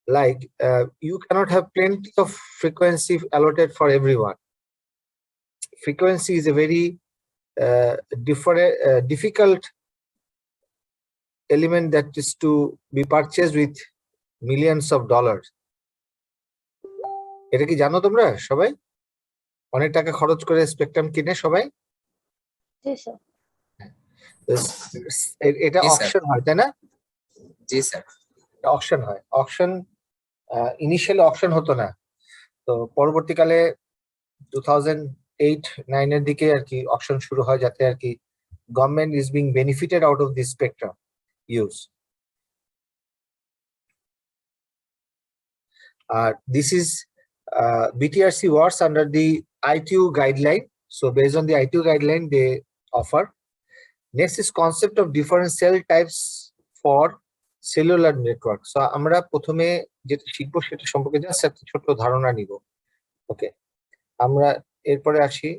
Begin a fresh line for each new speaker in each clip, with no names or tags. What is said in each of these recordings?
like you cannot have plenty of frequency allotted for everyone. Frequency is a very difficult element that is to be purchased with millions of dollars. এটা কি জানো তোমরা সবাই? অনেক টাকা খরচ করে স্পেকট্রাম কিনে সবাই?
জি স্যার।
এটা অকশন হয় তাই না?
জি স্যার,
অকশন হয়। অকশন ইনিশিয়ালি অকশন হতো না, তো পরবর্তীকালে 2008-9 এর দিকে আর কি অকশন শুরু হয়, যাতে আর কি government is being benefited out of this spectrum use. This is BTRC works under the ITU guideline. So based on the ITU guideline, they offer. Next is concept of different cell types for cellular network. So আমরা প্রথমে যেটা শিখবো সেটা সম্পর্কে just একটা ছোট ধারণা নিব। ওকে, আমরা এরপরে আসি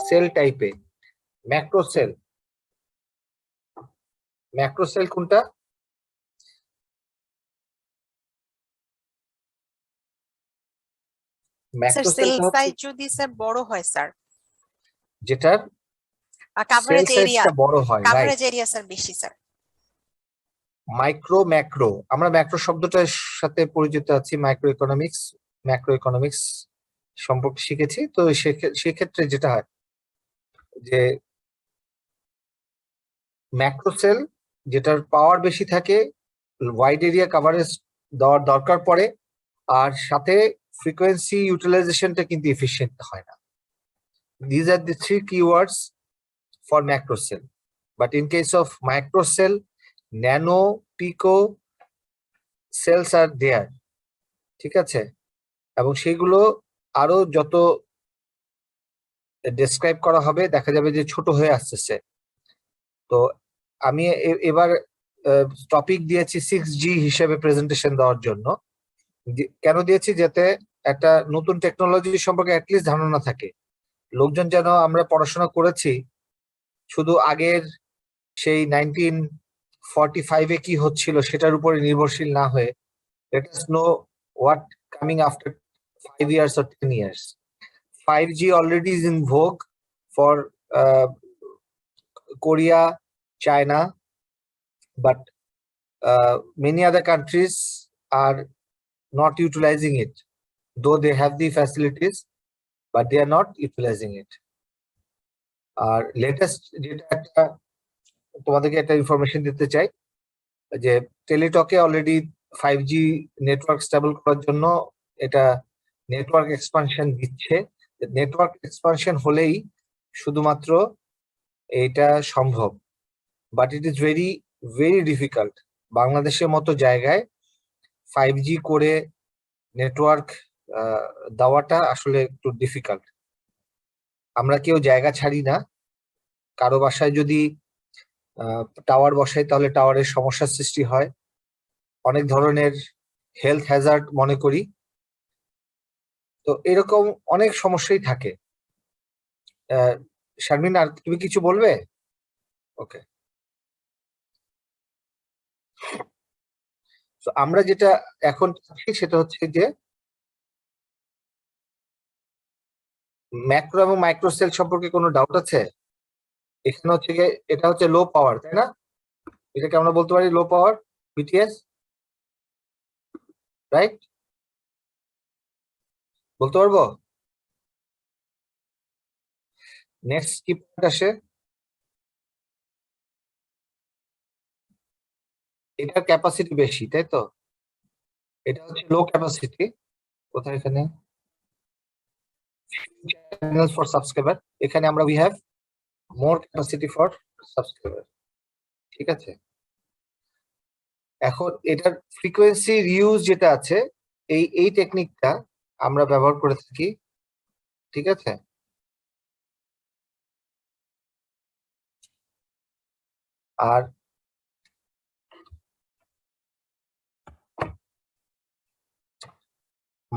সেল টাইপে। ম্যাক্রোসেল, ম্যাক্রোসেল কোনটা?
ম্যাক্রোসেল সাইজ যদি স্যার বড় হয় স্যার,
যেটার
কভারেজ এরিয়া
বড় হয়,
কভারেজ এরিয়া স্যার বেশি স্যার।
মাইক্রো ম্যাক্রো, আমরা ম্যাক্রো শব্দটার সাথে পরিচিত আছি, ম্যাক্রো ইকোনমিক্স সম্পর্কে শিখেছি। তো সেক্ষেত্রে যেটা হয় যে ম্যাক্রোসেল যেটার পাওয়ার বেশি থাকে, ওয়াইড এরিয়া কভারেজ দেওয়ার দরকার পড়ে, আর সাথে ফ্রিকোয়েন্সি ইউটিলাইজেশনটা কিন্তু এফিশিয়েন্ট হয় না। These are the three keywords for macrocell. But in case of microcell, nano, pico cells are there. ঠিক আছে, এবং সেগুলো আরো যত ডেসক্রাইব করা হবে দেখা যাবে যে ছোট হয়ে আসছে। তো আমি এবার টপিক দিয়েছি 6G হিসেবে প্রেজেন্টেশন দেওয়ার জন্য। কেন দিয়েছি? যাতে একটা নতুন টেকনোলজি সম্পর্কে অ্যাটলিস্ট ধারণা থাকে। লোকজন যেন আমরা পড়াশোনা করেছি শুধু আগের সেই 1945-এ কি হচ্ছিল সেটার উপরে নির্ভরশীল না হয়ে, let us know what coming after 5 years or 10 years. 5G already is in vogue for Korea, China, but many other countries are not utilizing it, though they have the facilities, but they are not utilizing it. আর latest যেটা একটা তোমাদেরকে একটা information দিতে চাই যে টেলিটকে already 5G network stable করার জন্য এটা নেটওয়ার্ক এক্সপানশন দিচ্ছে। নেটওয়ার্ক এক্সপানশন হলেই শুধুমাত্র এটা সম্ভব, but it is very very difficult. বাংলাদেশের মতো জায়গায় 5G করে নেটওয়ার্ক দেওয়াটা আসলে একটু ডিফিকাল্ট। আমরা কেউ জায়গা ছাড়ি না, কারো বাসায় যদি টাওয়ার বসাই তাহলে টাওয়ারের সমস্যার সৃষ্টি হয়, অনেক ধরনের হেলথ হ্যাজার্ড মনে করি। তো এরকম অনেক সমস্যাই থাকে। শারমিন, আর তুমি কিছু বলবে? ওকে, তো আমরা যেটা এখন সেটা হচ্ছে যে ম্যাক্রো এবং মাইক্রোসেল সম্পর্কে কোনো ডাউট আছে? এখানে হচ্ছে গিয়ে এটা হচ্ছে লো পাওয়ার, তাই না? এটাকে আমরা বলতে পারি লো পাওয়ার বিটিএস, রাইট? বলতে পারবো? নেক্সট কি পয়েন্ট আসে? এটার ক্যাপাসিটি বেশি, তাই তো? এটা হচ্ছে লো ক্যাপাসিটি। কোথায় এখানে চ্যানেলস ফর সাবস্ক্রাইবার, এখানে আমরা we have more capacity for subscriber. ঠিক আছে, এখন এটার ফ্রিকোয়েন্সি রিউজ যেটা আছে, এই টেকনিকটা আমরা ব্যবহার করে থাকি। ঠিক আছে, আর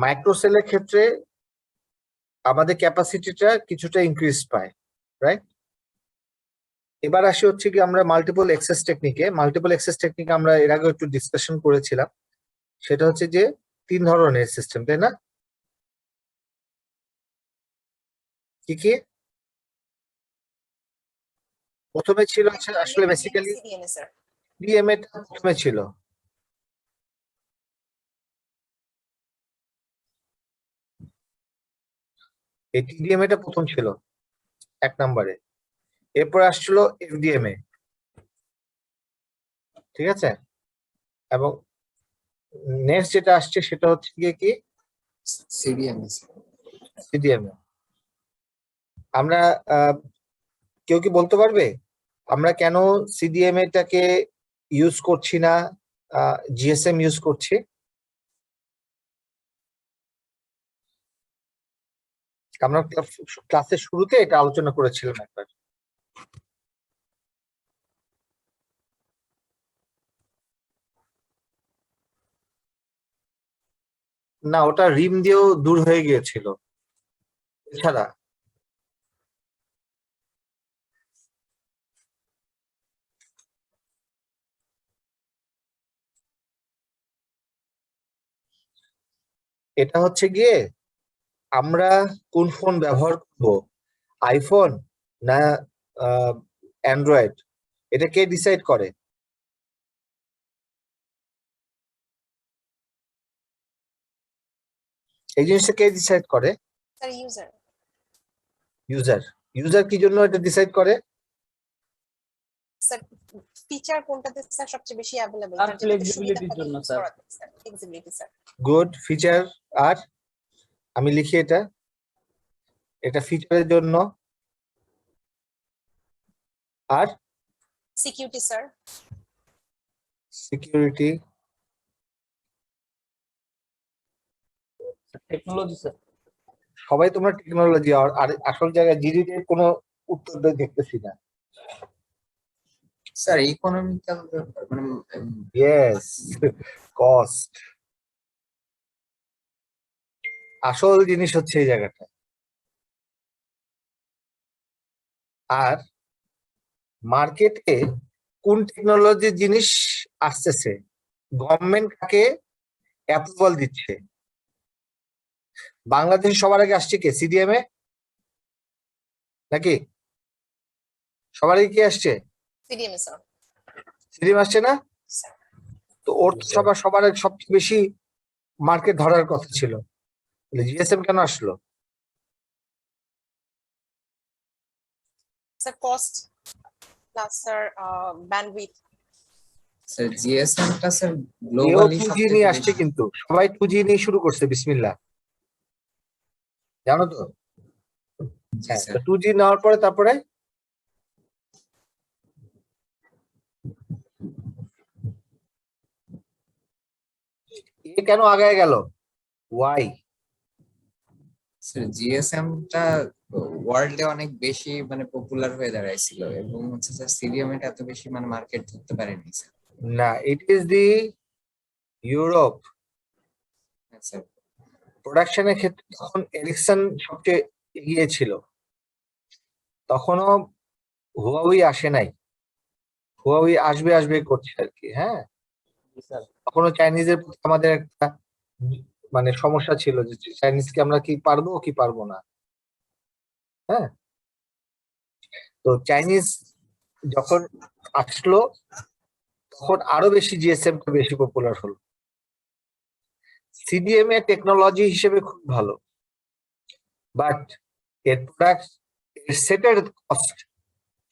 মাইক্রোসেলের ক্ষেত্রে আমাদের ক্যাপাসিটিটা কিছুটা ইনক্রিজ পায়, রাইট? এবার আসি হচ্ছে কি আমরা মাল্টিপল এক্সেস টেকনিকে আমরা এর আগে একটু ডিসকাশন করেছিলাম। সেটা হচ্ছে যে 3 ধরনের সিস্টেম, তাই না? কি কি প্রথমে ছিল হচ্ছে আসলে বেসিক্যালি
সিডিএমএ স্যার।
ডিএমএ প্রথমে ছিল। এই টিডিএমএ টা প্রথম ছিল 1 নম্বরে, এরপর আসছিল এফডিএমএ, ঠিক আছে? এবং নেক্সট যেটা আসছে সেটা হচ্ছে গিয়ে কি
সিডিএমএস।
সিডিএমএ। আমরা কেউ কি বলতে পারবে আমরা কেন সিডিএমএ টাকে ইউজ করছি না, জিএসএম ইউজ করছি? আমরা ক্লাসের শুরুতে এটা আলোচনা করেছিলাম একবার। না, ওটা রিম দিয়েও দূর হয়ে গিয়েছিল। এছাড়া এটা হচ্ছে গিয়ে আমরা কোন ফোন ব্যবহার করব, আইফোন না অ্যান্ড্রয়েড, এটা কে ডিসাইড করে? এই জিনিসটা কে ডিসাইড করে?
Sir user.
ইউজার। ইউজার কি জন্য এটা ডিসাইড করে?
স্যার ফিচার কোনটাতে স্যার সবচেয়ে বেশি अवेलेबल,
আর flexibility-র জন্য, sir.
Flexibility sir.
Good feature. আর আমি লিখি এটা, এটা ফিচারের জন্য। আর
security sir.
Security.
Technology sir.
সবাই তোমরা টেকনোলজি, আর আসল জায়গায় জিডির কোনো উত্তর দেখতেছি না।
স্যার ইকোনমিক্যাল মানে
ইয়েস, কস্ট। আসল জিনিস হচ্ছে এই জায়গাটা। আর মার্কেটে কোন টেকনোলজির জিনিস আসতেছে, গভর্নমেন্ট কাকে অ্যাপ্রুভাল দিচ্ছে? বাংলাদেশে সবার আগে আসছে কে? সিডিএমএ নাকি? সবার আগে কি আসছে?
CDMA sir.
সিডিএম আসছে না? তো ওর তো সবার আগে সবচেয়ে বেশি মার্কেট ধরার কথা ছিল, জিএসএম কেন আসলো?
Sir cost plus sir bandwidth.
Sir জিএসএমটা স্যার
এও
গ্লোবালি
2G নিয়ে আসছে, কিন্তু সবাই 2G নিয়ে শুরু করছে, বিসমিল্লাহ, জানো তো? হ্যাঁ, 2G নেওয়ার পরে তারপরে এ কেন আগায় গেল? ওয়াই?
স্যার জিএসএমটা ওয়ার্ল্ডে অনেক বেশি মানে পপুলার হয়ে দাঁড়াইছিল এবং হচ্ছে স্যার সিডিএমটা এত বেশি মানে মার্কেট ধরতে পারেনি স্যার।
না, it is the Europe.
Sir
প্রোডাকশনের ক্ষেত্রে তখন এরিকসন সবচেয়ে এগিয়ে ছিল, তখনও হুয়াওই আসে নাই। হুয়াওই আসবে আসবে করছে আর কি। হ্যাঁ,
স্যার
তখনও চাইনিজের প্রতি আমাদের একটা মানে সমস্যা ছিল যে চাইনিজকে আমরা কি পারবো কি পারবো না। হ্যাঁ, তো চাইনিজ যখন আসলো তখন আরো বেশি জিএসএম টা বেশি পপুলার হলো। সিডিএমএ টেকনোলজি হিসেবে খুব ভালো, বাট এর প্রোডাক্ট, এর সেটের কস্ট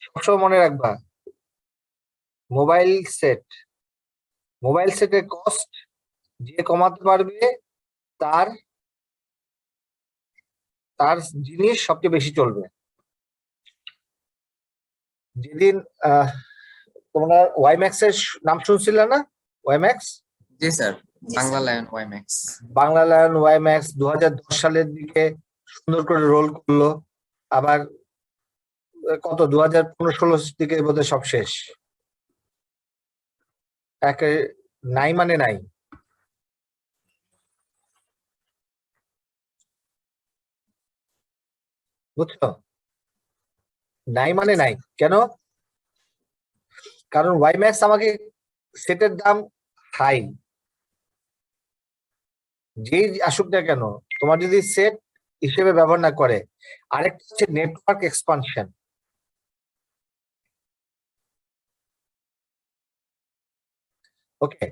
সবসময় মনে রাখবা। মোবাইল সেটের কস্ট যে কমাতে পারবে তার তার জিনিস সবচেয়ে বেশি চলবে। যেদিন তোমরা ওয়াইম্যাক্স এর নাম শুনছিলে না? ওয়াইম্যাক্স,
জি sir, Bangla lion WiMAX.
Bangla lion WiMAX 2010 সালের দিকে সুন্দর করে রোল করলো, আবার কত 2015-16 দিকে বোধহয় সব শেষ। একে নাই মানে নাই। বুঝছো? নাই মানে নাই। কেন? কারণ ওয়াইম্যাক্স আমাকে সেটের দাম হাই, যেই আসুক না কেন তোমার যদি সেট হিসেবে ব্যবহার না করে। আরেকটা হচ্ছে নেটওয়ার্ক এক্সপানশন। ওকে,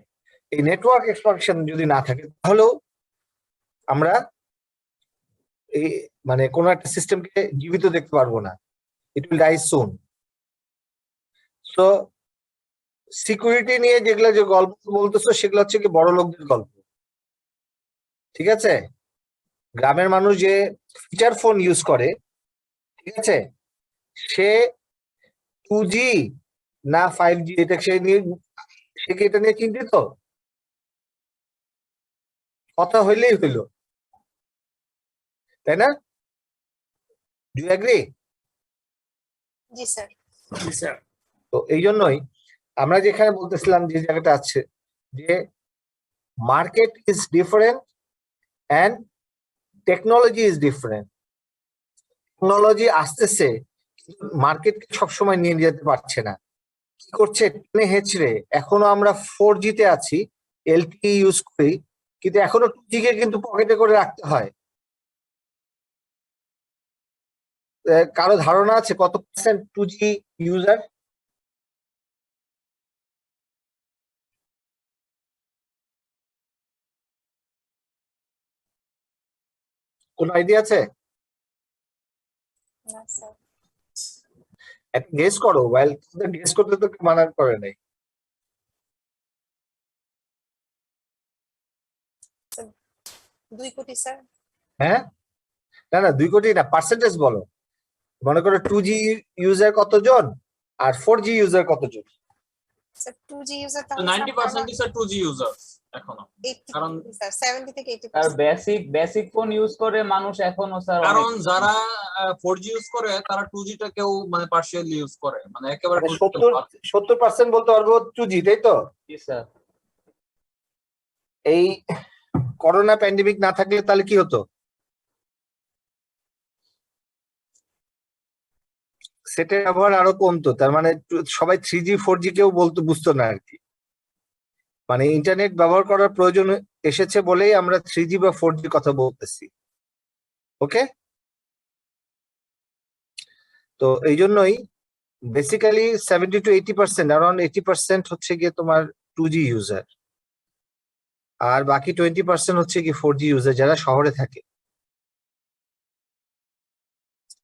এই নেটওয়ার্ক এক্সপানশন যদি না থাকে তাহলেও আমরা এই মানে কোন একটা সিস্টেমকে জীবিত দেখতে পারবো না, it will die soon. So security নিয়ে যেগুলো যে গল্প বলতেছো সেগুলো হচ্ছে কি বড় লোকদের গল্প, ঠিক আছে? গ্রামের মানুষ যে ফিচার ফোন ইউজ করে, ঠিক আছে, সে 2G না 5G এটা সে কি এটা নিয়ে চিন্তিত? কথা হইলেই হইলো, তাই না? Do you agree?
জি স্যার।
তো এই জন্যই আমরা যেখানে বলতেছিলাম যে জায়গাটা আছে যে market is different and technology is different. Technology আসতেছে, মার্কেটকে সবসময় নিয়ে যেতে পারছে না। কি করছে? টেনে হেঁচড়ে এখনো আমরা 4G তে আছি, LTE ইউজ করি, কিন্তু এখনো 2G কে কিন্তু পকেটে করে রাখতে হয়। কারো ধারণা আছে কত পার্সেন্ট 2G ইউজার? কোন আইডিয়া আছে?
না স্যার।
গেস করো, ওয়াইল গেস করতে তো মানা করে নাই।
2 কোটি স্যার।
হ্যাঁ, না না 2 কোটি না, পার্সেন্টেজ বলো। মনে করো 2G ইউজার কতজন আর 4G ইউজার কতজন?
স্যার 2G ইউজার
তো
তাহলে
90% ইজ 2G ইউজার্স এখনো। কারণ
স্যার 70 থেকে
আর
80%।
বেসিক ফোন ইউজ করে মানুষ এখনো স্যার
কারণ যারা 4G ইউজ করে তারা 2G টা কেউ মানে পার্শিয়ালি ইউজ করে, মানে একেবারে
70% বলতে পারবো 2G, তাই তো?
জি স্যার।
এই করোনা প্যান্ডেমিক না থাকলে তাহলে কি হতো? সেটের ব্যবহার আরো কমতো, তার মানে সবাই 3G 4G কেউ বুঝতো না আর কি। মানে ইন্টারনেট ব্যবহার করার প্রয়োজন এসেছে বলেই আমরা 3G বা 4G কথা বলতেছি। ওকে, তো এই জন্যই বেসিক্যালি 70 to 80%, অ্যারাউন্ড 80% হচ্ছে গিয়ে তোমার 2G ইউজার, আর বাকি 20% হচ্ছে কি 4G ইউজার যারা শহরে থাকে।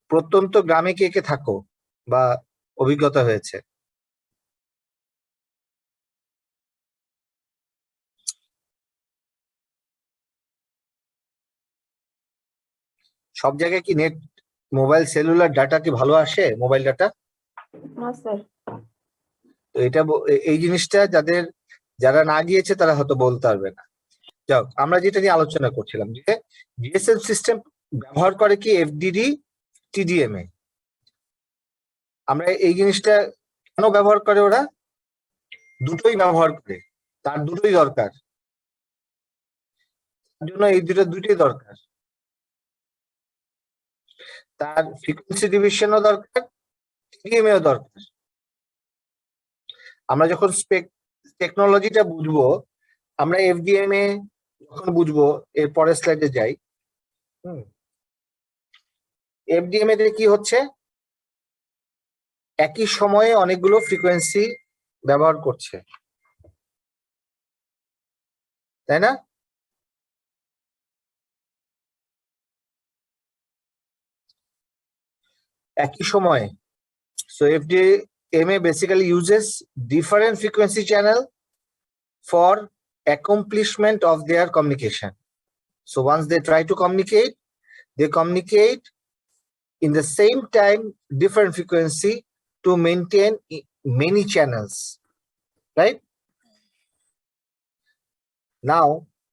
প্রত্যন্ত গ্রামে কে কে থাকো বা অভিজ্ঞতা হয়েছে? সব জায়গায় কি নেট, মোবাইল সেলুলার ডাটা কি ভালো আসে? Mobile data?
না স্যার।
তো এটা এই জিনিসটা যারা না গিয়েছে তারা হয়তো বলতে পারবে না। যাক, আমরা যেটা নিয়ে আলোচনা করছিলাম যে জিএসএম সিস্টেম ব্যবহার করে কি এফডিডি, টিডিএমএ। আমরা এই জিনিসটা কেন ব্যবহার করে? ওরা দুটোই ব্যবহার করে, তার দুটোই দরকার, তার জন্য এই দুটোই দরকার। তার ফ্রিকোয়েন্সি ডিভিশনও দরকার, টিডিএমএও দরকার। আমরা যখন টেকনোলজিটা বুঝবো, আমরা এফডিএমএ যখন বুঝবো, এর পরের স্লাইডে যাই। এফডিএমএ তে কি হচ্ছে? একই সময়ে অনেকগুলো ফ্রিকোয়েন্সি ব্যবহার করছে, তাই না? একই সময়ে। So FDMA basically uses different frequency channel for accomplishment of their communication. So once they try to communicate, they communicate in the same time different frequency to maintain many channels, right? Now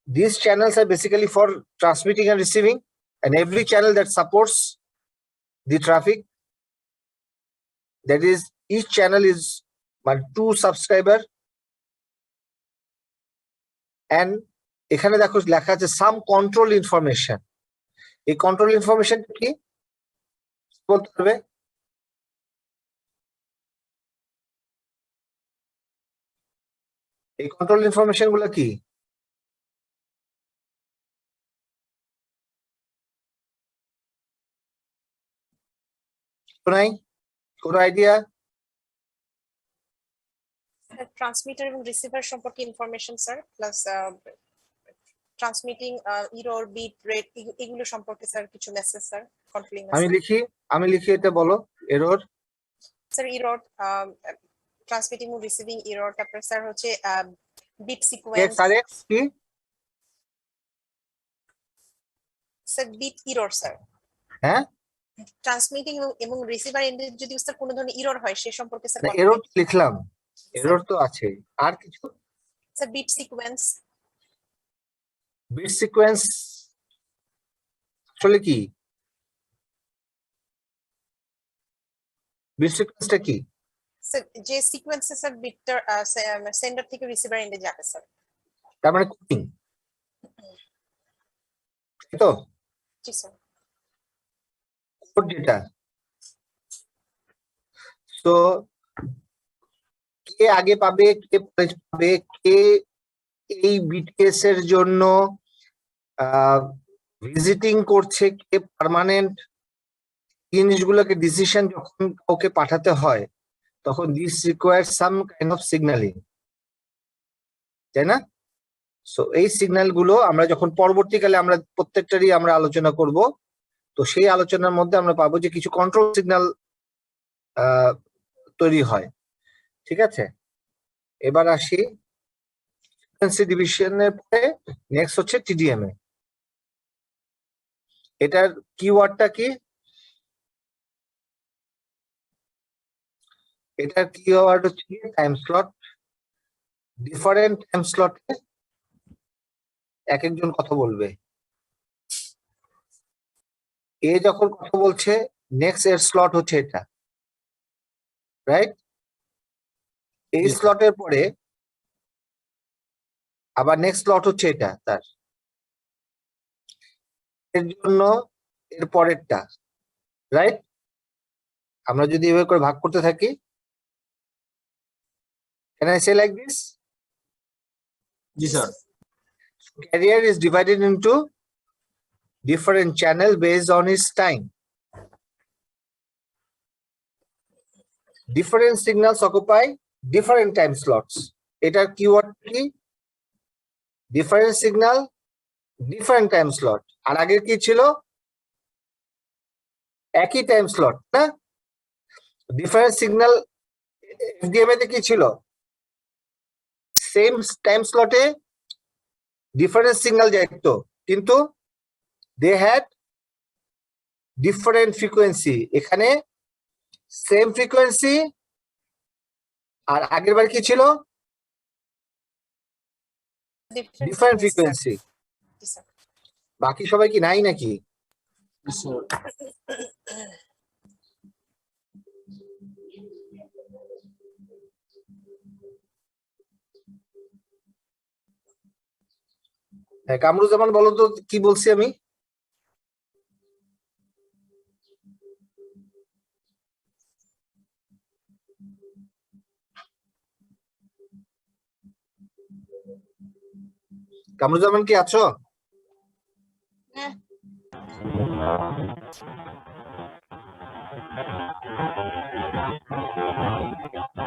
these channels are basically for transmitting and receiving, and every channel that supports the traffic, that is each channel is 2 subscriber, and এখানে দেখো লেখা আছে সাম control information. এই control information কি বলতে পারবে? এই control information গুলো কি? নাই কোনো আইডিয়া?
ট্রান্সমিটার এবং রিসিভার সম্পর্কে information sir, plus transmitting error, bit rate, এগুলো সম্পর্কে স্যার কিছু মেসেজ স্যার কন্ট্রোলিং
আমি লিখি এটা বলো। এরর,
স্যার ইরর, ট্রান্সমিটিং ও রিসিভিং ইরর, তারপর স্যার হচ্ছে বিট সিকোয়েন্স,
এক্স কি?
Sir bit error sir.
হ্যাঁ,
ট্রান্সমিটিং এবং রিসিভার এন্ডে যদি স্যার কোনো ধরনের ইরর হয় সে সম্পর্কে স্যার
এরর লিখলাম, এরর তো আছে। আর কিছু?
Sir bit sequence.
Bit sequence আসলে কি? বিট সিকোয়েন্সটা কি?
স্যার যে সিকোয়েন্সে স্যার বিটটা সেন্ডার থেকে রিসিভার এন্ডে যাবে স্যার।
তার মানে কোডিং, তো
জি স্যার।
Code data. তো কে আগে পাবে, কে পরে পাবে, কে এই বিটিএস এর জন্য ভিজিটিং করছে, কে পার্মানেন্ট, জিনিসগুলোকে ডিসিশন যখন ওকে পাঠাতে হয় তখন this require some kind of signalling, তাই না? সো এই সিগন্যাল গুলো আমরা যখন পরবর্তীকালে আমরা প্রত্যেকটারই আমরা আলোচনা করব, তো সেই আলোচনার মধ্যে আমরা পাবো যে কিছু কন্ট্রোল সিগন্যাল তৈরি হয়। ঠিক আছে, এবার আসি ফ্রিকোয়েন্সি ডিভিশনের পরে নেক্সট হচ্ছে টিডিএমএ। এটার কিওয়ার্ডটা কি? এটার কিওয়ার্ড হচ্ছে টাইম স্লট। ডিফারেন্ট টাইম স্লটে এক একজন কথা বলবে। এ যখন কথা বলছে নেক্সট এর স্লট হচ্ছে এটা, রাইট? এই
Yes.
স্লটের পরে আবার নেক্সট স্লট হচ্ছে এটা, তার এর জন্য এর পরেরটা, রাইট? আমরা যদি এভাবে করে ভাগ করতে থাকি, can I say like this?
G sir.
Carrier is divided into different channel based on its time. Different signals occupy different time slots. এটার কিওয়ার্ড কি? Different signal, different time slot. আর আগে কি ছিল? একই টাইম স্লট, না? Different signal FDMA তে কি ছিল? সেম টাইম স্লটে ডিফারেন্ট সিগন্যাল যাইতো, কিন্তু দে হ্যাড ডিফারেন্ট ফ্রিকোয়েন্সি। এখানে সেম ফ্রিকোয়েন্সি, আর আগের বার কি ছিল? Different frequency.
জি স্যার।
বাকি সবাই কি নাই নাকি?
Yes, sir.
হ্যাঁ, কামরুজ্জামান বলো তো কি বলছি আমি? কামরুজ্জামান কি আছো?
হ্যাঁ।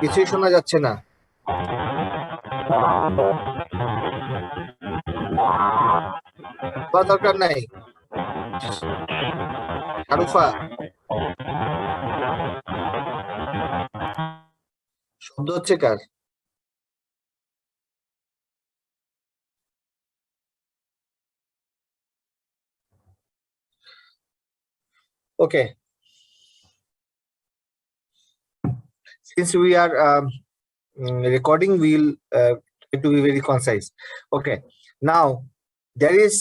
কিছুই শোনা যাচ্ছে না। দরকার নাই। শারুফা, শব্দ হচ্ছে কার? ওকে, since we are recording, we'll try to be very concise. Okay, now there is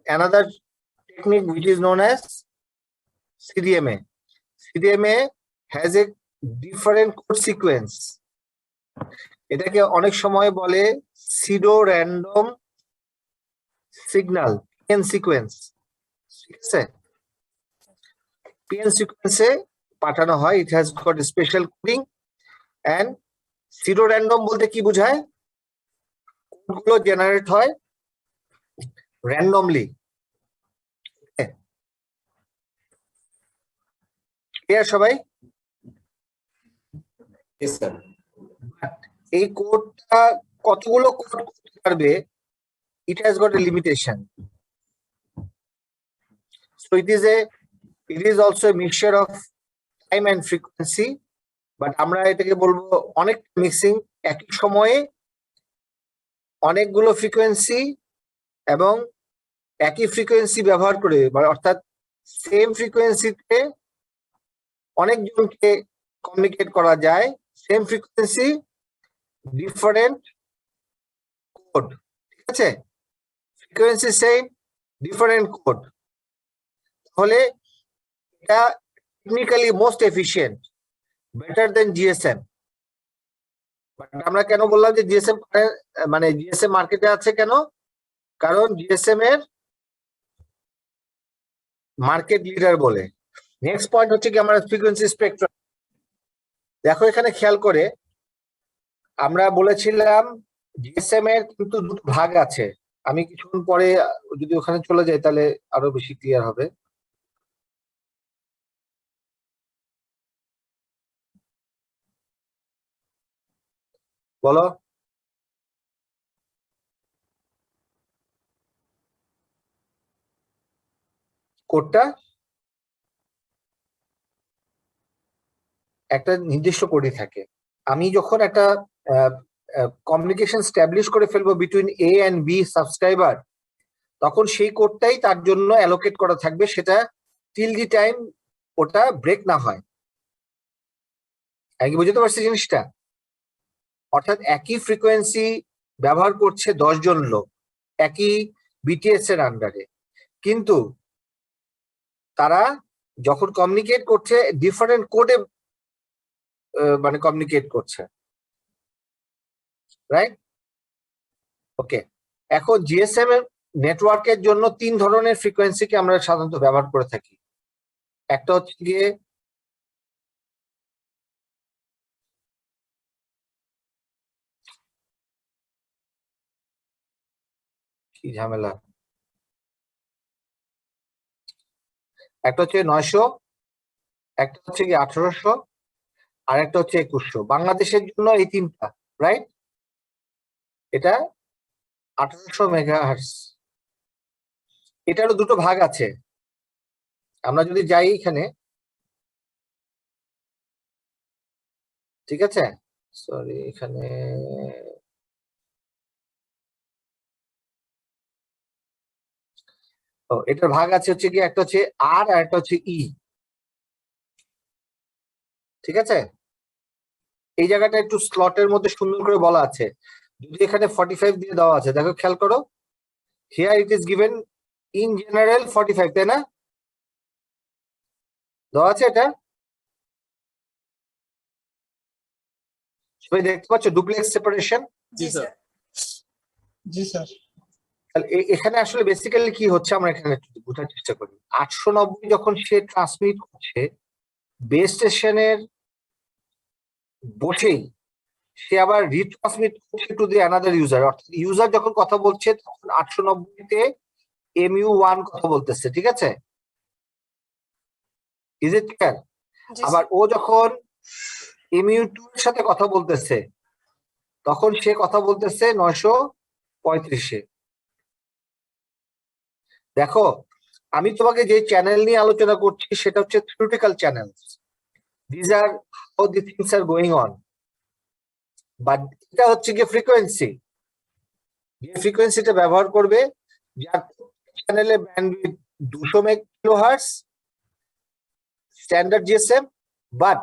another technique which is known as CDMA. CDMA has a different code sequence. এটাকে অনেক সময় বলে pseudo random signal, PN sequence. ঠিক আছে, PN sequence পাঠানো হয়, it has got a special coding. and pseudo random বলতে কি বোঝায়? কোডগুলো জেনারেট হয় র্যান্ডমলি। ক্লিয়ার সবাই?
Yes, sir.
এই কোডটা কতগুলো কোড করতে পারবে, it has got a limitation. So it is also a mixture of time and frequency, but আমরা এটাকে বলবো অনেক মিক্সিং, একই সময়ে অনেকগুলো ফ্রিকোয়েন্সি এবং একই ফ্রিকোয়েন্সি ব্যবহার করে, মানে অর্থাৎ সেম ফ্রিকোয়েন্সিতে অনেকজনকে কমিউনিকেট করা যায়, সেম ফ্রিকোয়েন্সি ডিফারেন্ট কোড, ঠিক আছে? ফ্রিকোয়েন্সি সেম, ডিফারেন্ট কোড, তাহলে এটা technically most efficient, better then GSM. But আমরা কেন বললাম যে জিএসএম, মানে জিএসএম মার্কেটে আছে কেন? কারণ জিএসএম এর মার্কেট লিডার বলে। নেক্সট পয়েন্ট হচ্ছে কি আমরা ফ্রিকোয়েন্সি স্পেকট্রাম। দেখো এখানে খেয়াল করে আমরা বলেছিলাম জিএসএম এর কিন্তু দুটো ভাগ আছে। আমি কিছুক্ষণ পরে যদি ওখানে চলে যাই তাহলে আরো বেশি ক্লিয়ার হবে। বলো কোডটা একটা নির্দিষ্ট কোডই থাকে। আমি যখন একটা কমিউনিকেশন স্ট্যাবলিশ করে ফেলবো between A and B subscriber, তখন সেই কোডটাই তার জন্য অ্যালোকেট করা থাকবে, সেটা টিল দি টাইম ওটা ব্রেক না হয়। কি বুঝতে পারছি জিনিসটা? অর্থাৎ একই ফ্রিকোয়েন্সি ব্যবহার করছে 10 জন লোক একই বিটিএস এর আন্ডারে, কিন্তু তারা যখন কমিউনিকেট করছে ডিফারেন্ট কোডে মানে কমিউনিকেট করছে, রাইট? ওকে, এখন জিএসএম এর নেটওয়ার্কের জন্য 3 ধরনের ফ্রিকোয়েন্সিকে আমরা সাধারণত ব্যবহার করে থাকি। একটা হচ্ছে গিয়ে কি ঝামেলা, একটা হচ্ছে 900, একটা হচ্ছে কি 1800, আর একটা হচ্ছে 2100। বাংলাদেশের জন্য এই 3টা, রাইট? এটা 1800 মেগাহার্টজ। এটারও দুটো ভাগ আছে। আমরা যদি যাই এখানে, ঠিক আছে, সরি এখানে এটার ভাগ আছে হচ্ছে কি, একটা হচ্ছে আর একটা হচ্ছে ই, ঠিক আছে? এই জায়গাটা একটু স্লটের মধ্যে সুন্দর করে বলা আছে। যদি এখানে 45 দিয়ে দেওয়া আছে, দেখো খেয়াল করো, here it is given in general 45, তাই না? দেওয়া আছে এটা, সবাই দেখতে পাচ্ছ ডুপ্লেক্স সেপারেশন?
জি স্যার।
জি স্যার।
এখানে আসলে বেসিক্যালি কি হচ্ছে আমরা এখানে একটু বোঝার চেষ্টা করি। 890 যখন সে ট্রান্সমিট করছে বেস স্টেশনের বসেই, সে আবার রিট্রান্সমিট করছে টু দি অ্যানাদার ইউজার। অর্থাৎ ইউজার যখন কথা বলছে তখন 890 তে MU1 কথা বলতেছে, ঠিক আছে? Is it clear?
জি
আবার ও যখন MU2 এর সাথে কথা বলতেছে তখন সে কথা বলতেছে 935-এ। দেখো আমি তোমাকে যে চ্যানেল নিয়ে আলোচনা করছি সেটা হচ্ছে theoretical channel. This are how the things are going on. But এটা হচ্ছে গিয়ে ফ্রিকোয়েন্সি, যে ফ্রিকোয়েন্সিটা ব্যবহার করবে, যার চ্যানেলে bandwidth 200 kilohertz standard GSM, but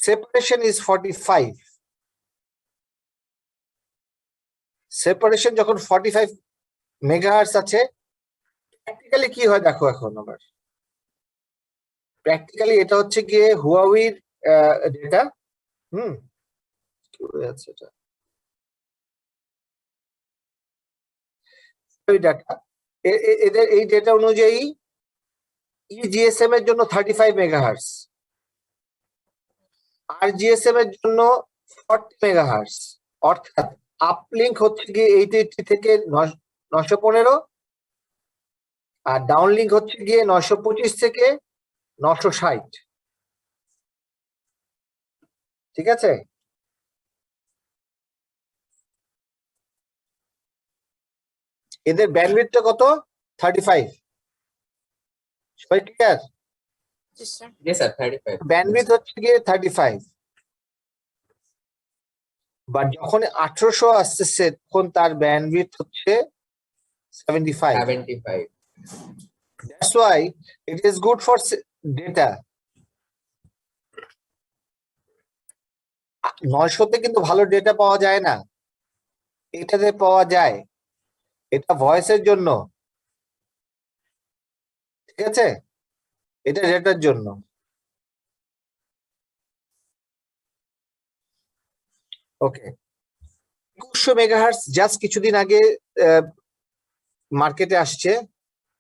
separation is 45। Separation যখন 45 মেগাহার্টজ আছে, প্র্যাকটিক্যালি কি হয় দেখো। এখন আবার প্র্যাকটিক্যালি এটা হচ্ছে গিয়ে হুয়াওয়ের ডেটা। কি হয়ে আছে এটা, ডাটা, এদের এই ডেটা অনুযায়ী ইজিএসএম এর জন্য 35 মেগাহার্টজ, আর জিএসএম এর জন্য 40 মেগাহার্টজ। অর্থাৎ আপলিঙ্ক হচ্ছে গিয়ে 880 থেকে 915, আর ডাউনলিঙ্ক হচ্ছে গিয়ে 925 থেকে 960। ঠিক আছে, এদের ব্যান্ডউইথটা কত? 35। সবাই ক্লিয়ার?
জি স্যার।
জি স্যার 35
ব্যান্ডউইথ হচ্ছে গিয়ে 35, বাট যখন 1800 আসতেছে তখন তার ব্যান্ডউইথ হচ্ছে 75।
75
That's why it is good for data. 900-তে কিন্তু ভালো ডেটা পাওয়া যায় না, এটাতে পাওয়া যায়। এটা ভয়েসের জন্য, ঠিক আছে, এটা ডেটার জন্য। ওকে, 2100 মেগাহার্টজ জাস্ট কিছুদিন আগে মার্কেটে আসছে,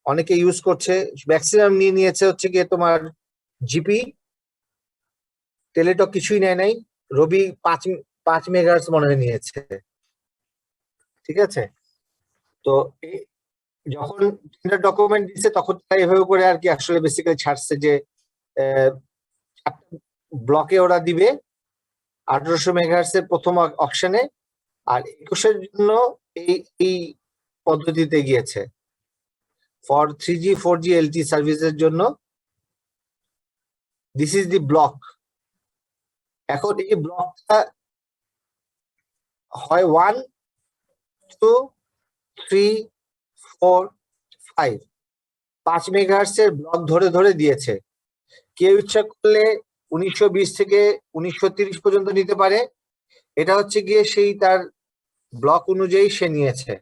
অনেকে ইউজ করছে, ম্যাক্সিমাম নিয়ে নিয়েছে হচ্ছে গিয়ে তোমার জিপি, টেলিটক কিছুই নেয় নাই, রবি 5 মেগাহার্টজ মনে হয় নিয়েছে। ঠিক আছে, তো যখন ডকুমেন্ট দিচ্ছে তখন তারা এভাবে করে আর কি আসলে বেসিক্যালি ছাড়ছে যে ব্লকে ওরা দিবে 1800 মেগাহার্টজ এর প্রথম অকশনে, আর 21-এর জন্য এই পদ্ধতিতে গিয়েছে ফর 3G 4G LT সার্ভিসের জন্য। This is the block. এখন এই ব্লকটা হয় 1 2 3 4 5, 5 মেগাহার্টজ এর ব্লক ধরে ধরে দিয়েছে। কেউ ইচ্ছা করলে 1920 থেকে 1930 পর্যন্ত নিতে পারে, এটা হচ্ছে গিয়ে সেই তার ব্লক অনুযায়ী সে নিয়েছে।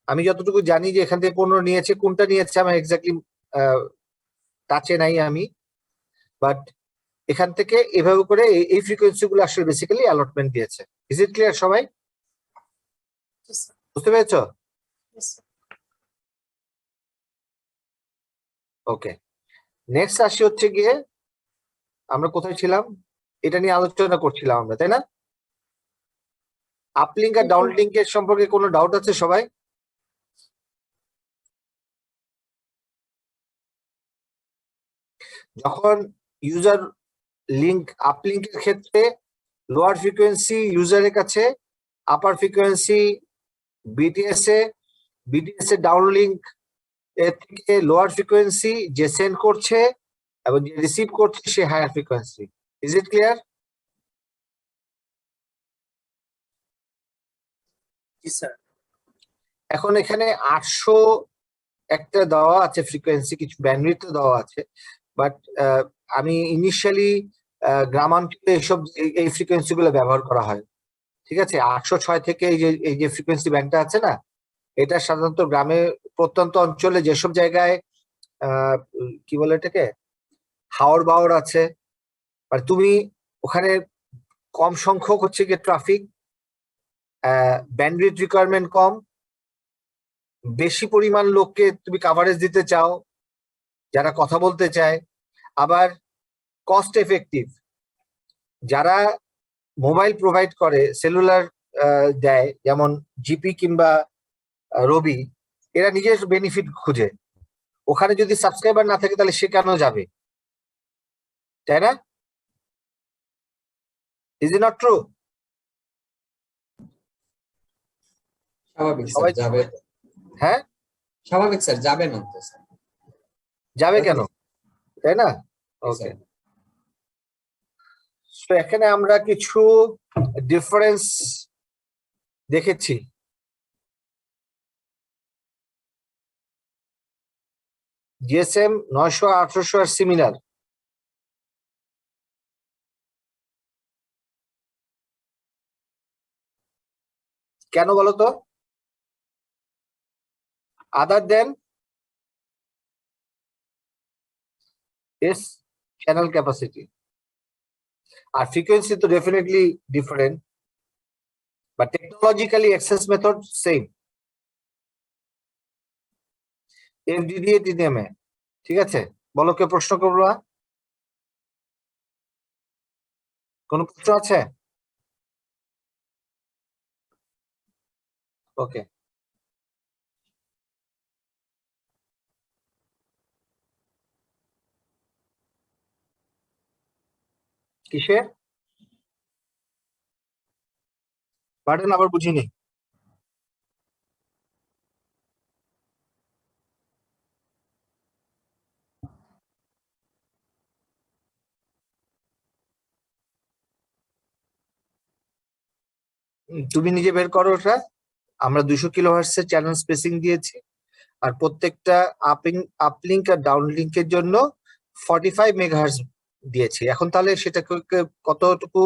আমি যতটুকু জানি যে এখান থেকে 15 নিয়েছে, কোনটা নিয়েছে আমার এক্স্যাক্টলি টাচে নাই আমি, বাট এখান থেকে এভাবে করে এই ফ্রিকোয়েন্সি গুলো আসলে বেসিক্যালি অ্যালটমেন্ট দিয়েছে। ইজ ইট ক্লিয়ার সবাই?
জি স্যার।
বুঝতে পেরেছো?
Yes, sir.
ওকে, নেক্সট আসি হচ্ছে গিয়ে, আমরা কোথায় ছিলাম? এটা নিয়ে আলোচনা করছিলাম আমরা, তাই না? আপলিঙ্ক আর ডাউনলিঙ্ক এর সম্পর্কে কোনো ডাউট আছে সবাই? যখন ইউজার লিঙ্ক আপলিঙ্কের ক্ষেত্রে লোয়ার ফ্রিকোয়েন্সি ইউজারের কাছে, আপার ফ্রিকোয়েন্সি বিটিএস এ ডাউনলিঙ্ক এর থেকে লোয়ার ফ্রিকোয়েন্সি যে সেন্ড করছে এবং যে রিসিভ করছে সে higher frequency. Is it clear?
জি স্যার।
এখন এখানে 800 একটা দেওয়া আছে ফ্রিকোয়েন্সি, কিছু ব্যান্ডউইথ দেওয়া আছে, বাট আমি ইনিশিয়ালি গ্রামাঞ্চলে এইসব এই ফ্রিকোয়েন্সি গুলো ব্যবহার করা হয়। ঠিক আছে, 806 থেকে এই যে ফ্রিকোয়েন্সি ব্যান্ডটা আছে না, এটা সাধারণত গ্রামে প্রত্যন্ত অঞ্চলে যেসব জায়গায় কি বলে এটাকে হাওর বাওর আছে, আর তুমি ওখানে কম সংখ্যক হচ্ছে গিয়ে ট্রাফিক, ব্যান্ডউইথ রিকোয়ারমেন্ট কম, বেশি পরিমাণ লোককে তুমি কাভারেজ দিতে চাও যারা কথা বলতে চায়, আবার কস্ট এফেক্টিভ। যারা মোবাইল প্রোভাইড করে, সেলুলার দেয়, যেমন জিপি কিংবা রবি, এরা নিজের বেনিফিট খুঁজে। ওখানে যদি সাবস্ক্রাইবার না থাকে তাহলে সে কেন যাবে, তাই না? Is it not true?
স্বাভাবিক স্যার
সবাই
যাবে।
হ্যাঁ,
স্বাভাবিক স্যার যাবে না তো স্যার।
যাবে কেন, তাই না?
জি,
ওকে,
স্যার।
তো এখানে আমরা কিছু ডিফারেন্স দেখেছি। জিএসএম 900 1800 আর সিমিলার। কেন বলতো? Other than as channel capacity, আর ফ্রিকোয়েন্সি তো definitely different, but technologically access method same. FDMA TDMA, ঠিক আছে? বলো, কে প্রশ্ন করবা? কোন প্রশ্ন আছে? ওকে, কিসের বার্ডেন আবার বুঝিনি। তুমি নিজে বের করো ওটা। আমরা 200 কিলোহার্টজ এর চ্যানেল স্পেসিং দিয়েছি, আর প্রত্যেকটা আপলিঙ্ক আর ডাউনলিঙ্কের জন্য 45 মেগাহার্টজ দিয়েছি। এখন তাহলে সেটাকে কতটুকু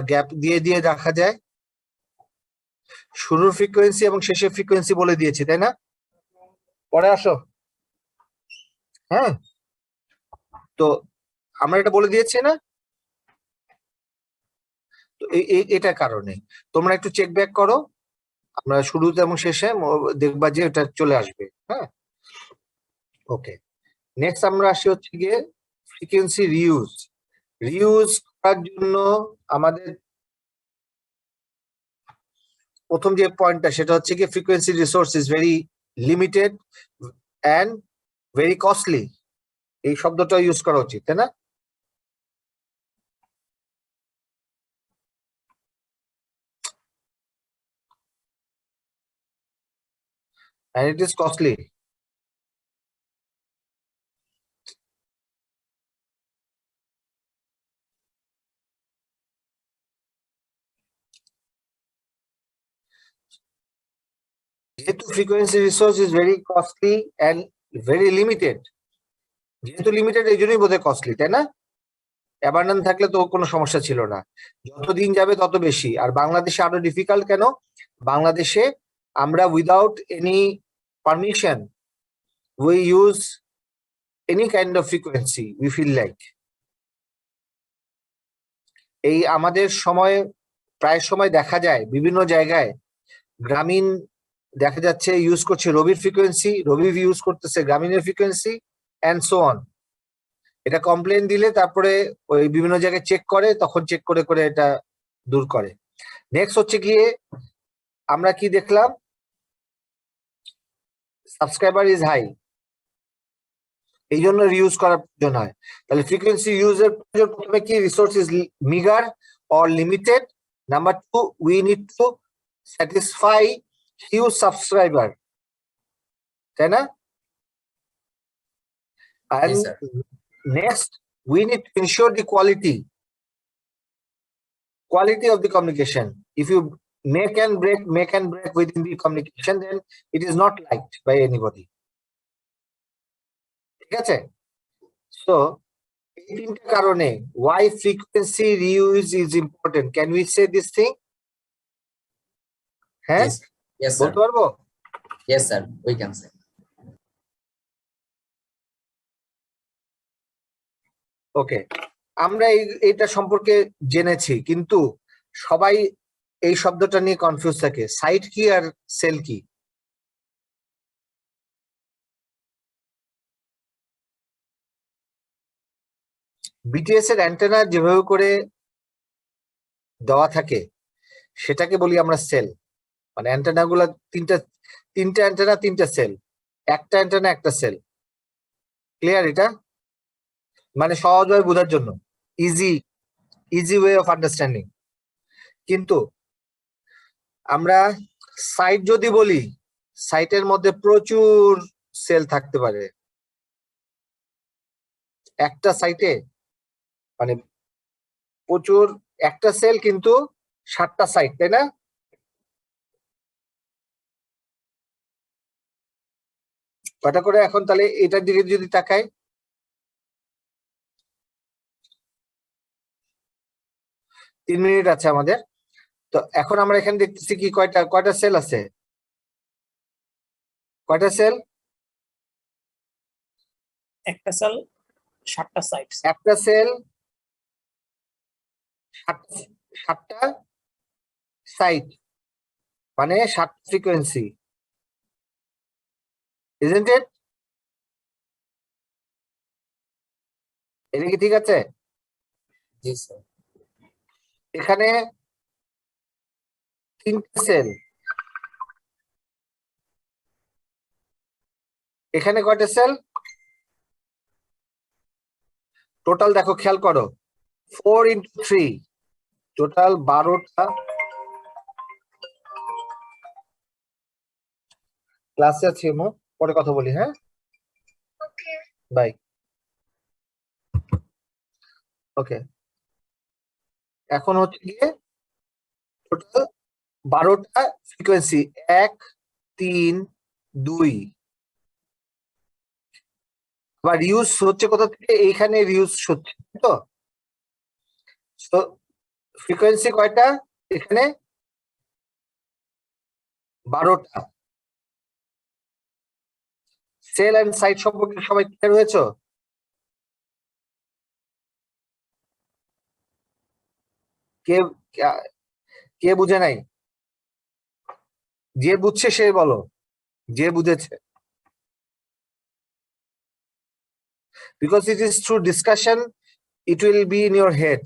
গ্যাপ দিয়ে দিয়ে রাখা যায়? শুরুর ফ্রিকোয়েন্সি এবং শেষের ফ্রিকোয়েন্সি বলে দিয়েছি, তাই না? পরে আসো। হ্যাঁ, তো আমরা এটা বলে দিয়েছি না? তো এটা কারণে তোমরা একটু চেক ব্যাক করো, আমরা শুরুতে এবং শেষে দেখবা যে এটা চলে আসবে। হ্যাঁ, ওকে। নেক্সট আমরা আসি হচ্ছে গিয়ে ফ্রিকোয়েন্সি রিউজ করার জন্য আমাদের প্রথম যে পয়েন্টটা সেটা হচ্ছে কি frequency resource is very limited and very costly. এই শব্দটা ইউজ করা উচিত, তাই না? And it is costly. যেহেতু frequency resource is very costly and very limited, যেহেতু লিমিটেড এই জন্যই বোধহয় কস্টলি, তাই না? অ্যাবান্ডেন্ট থাকলে তো কোনো সমস্যা ছিল না, যতদিন যাবে তত বেশি। আর বাংলাদেশে আরো ডিফিকাল্ট কেন? বাংলাদেশে আমরা without any permission we use any kind of frequency we feel like. এই আমাদের সময় প্রায় সময় দেখা যায় বিভিন্ন জায়গায় গ্রামীণ দেখা যাচ্ছে ইউজ করছে রবির ফ্রিকোয়েন্সি, রবি ইউজ করতেছে গ্রামীণের ফ্রিকোয়েন্সি অ্যান্ড সো অন। এটা কমপ্লেন দিলে তারপরে ওই বিভিন্ন জায়গায় চেক করে, তখন চেক করে করে এটা দূর করে। নেক্সট হচ্ছে গিয়ে আমরা কি দেখলাম? সাবস্ক্রাইবার ইজ হাই, এই জন্য রিউজ করার প্রয়োজন হয়। তাহলে ফ্রিকোয়েন্সি ইউজের প্রয়োজন প্রথমে কি? Resource is meagre or limited. Number 2, we need to satisfy huge subscriber, তাই না? And
Yes, sir.
next, we need to ensure the quality of the communication. If you make and break within the communication, then it is not liked by anybody. ঠিক আছে? So, এই তিনটা কারণে why frequency reuse is important. Can we say this thing? হ্যাঁ,
Yes, yes, sir.
বলতে পারবো?
Yes, sir. We can say.
ওকে, আমরা এইটা সম্পর্কে জেনেছি, কিন্তু সবাই এই শব্দটা নিয়ে কনফিউজ থাকে। সাইট কি আর সেল কি? বিটিএস এর অ্যান্টেনা যেভাবে করে দেওয়া থাকে সেটাকে বলি আমরা সেল। মানে অ্যান্টেনা গুলা তিনটা অ্যান্টেনা, তিনটা সেল, একটা অ্যান্টেনা একটা সেল। ক্লিয়ার? এটা মানে সহজভাবে বোঝার জন্য, ইজি ওয়ে অফ আন্ডারস্ট্যান্ডিং। কিন্তু আমরা সাইট যদি বলি, সাইটের মধ্যে প্রচুর সেল থাকতে পারে। একটা সাইটে মানে প্রচুর, একটা সেল কিন্তু 7টা সাইট, তাই না? কটা করে? এখন তাহলে এটার দিকে যদি তাকাই, 3 মিনিট আছে আমাদের। তো এখন আমরা এখানে দেখতেছি কি কয়টা সেল আছে? কয়টা সেল?
একটা সেল 7টা সাইট।
একটা সেল 7টা সাইট, মানে 7 ফ্রিকোয়েন্সি, isn't it? এটা কি ঠিক আছে?
Yes, sir.
এখানে 3টে সেল, এখানে কয়টা সেল? টোটাল দেখো, খেয়াল করো, 4 × 3, টোটাল 12টা। ক্লাসে আছি, পরে কথা বলি, হ্যাঁ, বাই। ওকে, এখন হচ্ছে গিয়ে টোটাল 12টা ফ্রিকোয়েন্সি, 1, 3, 2। আবার রিউজ হচ্ছে কোথা থেকে? এইখানে রিউজ হচ্ছে, তো ফ্রিকোয়েন্সি কয়টা এখানে? 12টা। সেল এন্ড সাইট সম্পর্কে সবাই ক্লিয়ার হয়েছে? কে কে বুঝে নাই? যে বুঝছে সে বলো, যে বুঝেছে। Because it is through discussion, it will be in your head.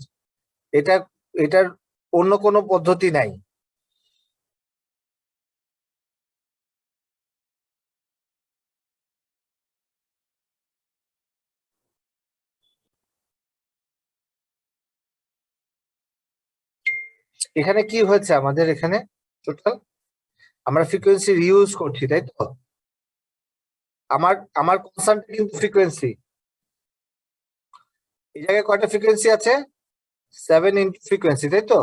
এটার অন্য কোনো পদ্ধতি নাই। এখানে কি হয়েছে আমাদের? এখানে টোটাল আমরা ফ্রিকোয়েন্সি রিউজ করছি, তাই তো? আমার কনসার্ন কিন্তু ফ্রিকোয়েন্সি। এই জায়গায় কয়টা ফ্রিকোয়েন্সি আছে? 7 ফ্রিকোয়েন্সি, তাই তো?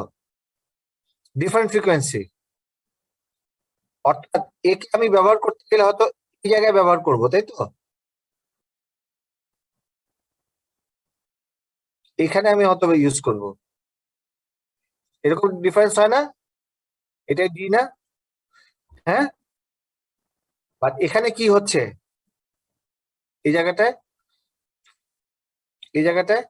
Different frequency. অর্থাৎ একে আমি ব্যবহার করতে গেলে হয়তো এই জায়গায় ব্যবহার করব, তাই তো? এখানে আমি হয়তো ইউজ করব। এরকম ডিফারেন্স হয় না? এটাই ডি না? হ্যাঁ, বাট এখানে কি হচ্ছে? এই জায়গাটায়, এই জায়গাটায়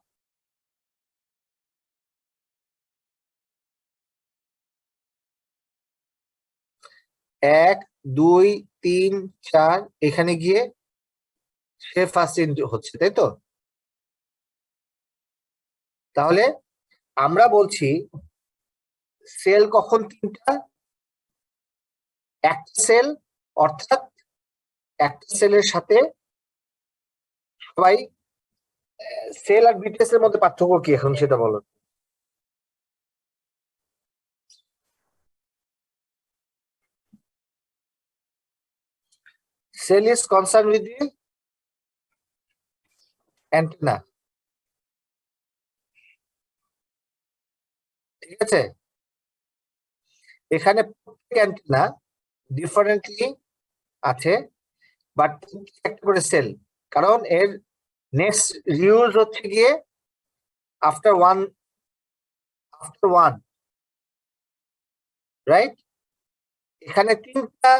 1, 2, 3, 4 এখানে গিয়ে সে ফার্স্ট ইনটু হচ্ছে, তাই তো? তাহলে আমরা বলছি সেল কখন 3টা? একটা সেল, অর্থাৎ একটা সেলের সাথে সবাই। সেল আর বিটিএস এর মধ্যে পার্থক্য কি এখন সেটা বলো। Cell is concern with the antenna, ঠিক আছে? এখানে প্রত্যেক অ্যান্টেনা ডিফারেন্টলি আছে, বাট একটা করে সেল, কারণ এর নেক্সট রিউজ হচ্ছে গিয়ে আফটার ওয়ান, রাইট? এখানে তিনটা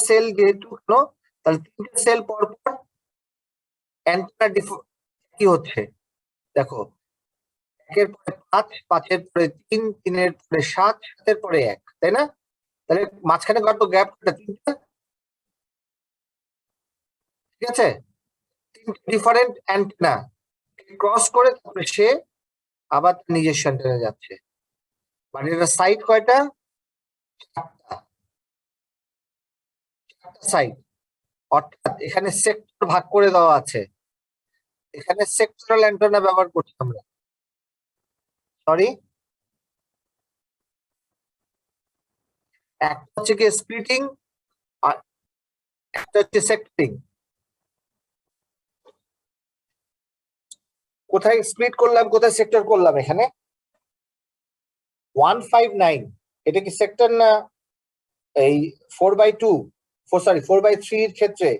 সেল যেহেতু, তাহলে 3টে সেল পর পর অ্যান্টেনা কি হচ্ছে দেখো, 1-এর পরে 5, 5-এর পরে 3, 3-এর পরে 7, 7-এর পরে 1, তাই না? তাহলে মাঝখানে কত গ্যাপ? 3টা, ঠিক আছে? 3টে ডিফারেন্ট অ্যান্টেনা ক্রস করে তারপরে সে আবার নিজস্ব অ্যান্টেনা যাচ্ছে। মানে এটা সাইড কয়টা? 4টা সাইড। অর্থাৎ এখানে সেক্টর ভাগ করে দেওয়া আছে। এখানে সেক্টরাল অ্যান্টেনা ব্যবহার করছি আমরা, সরি। একটা হচ্ছে কি স্প্লিটিং, আর একটা হচ্ছে সেক্টরিং। কোথায় স্প্লিট করলাম, কোথায় সেক্টর করলাম? এখানে 159, এটা কি সেক্টর না? এই 4/2, 4/3 এর ক্ষেত্রে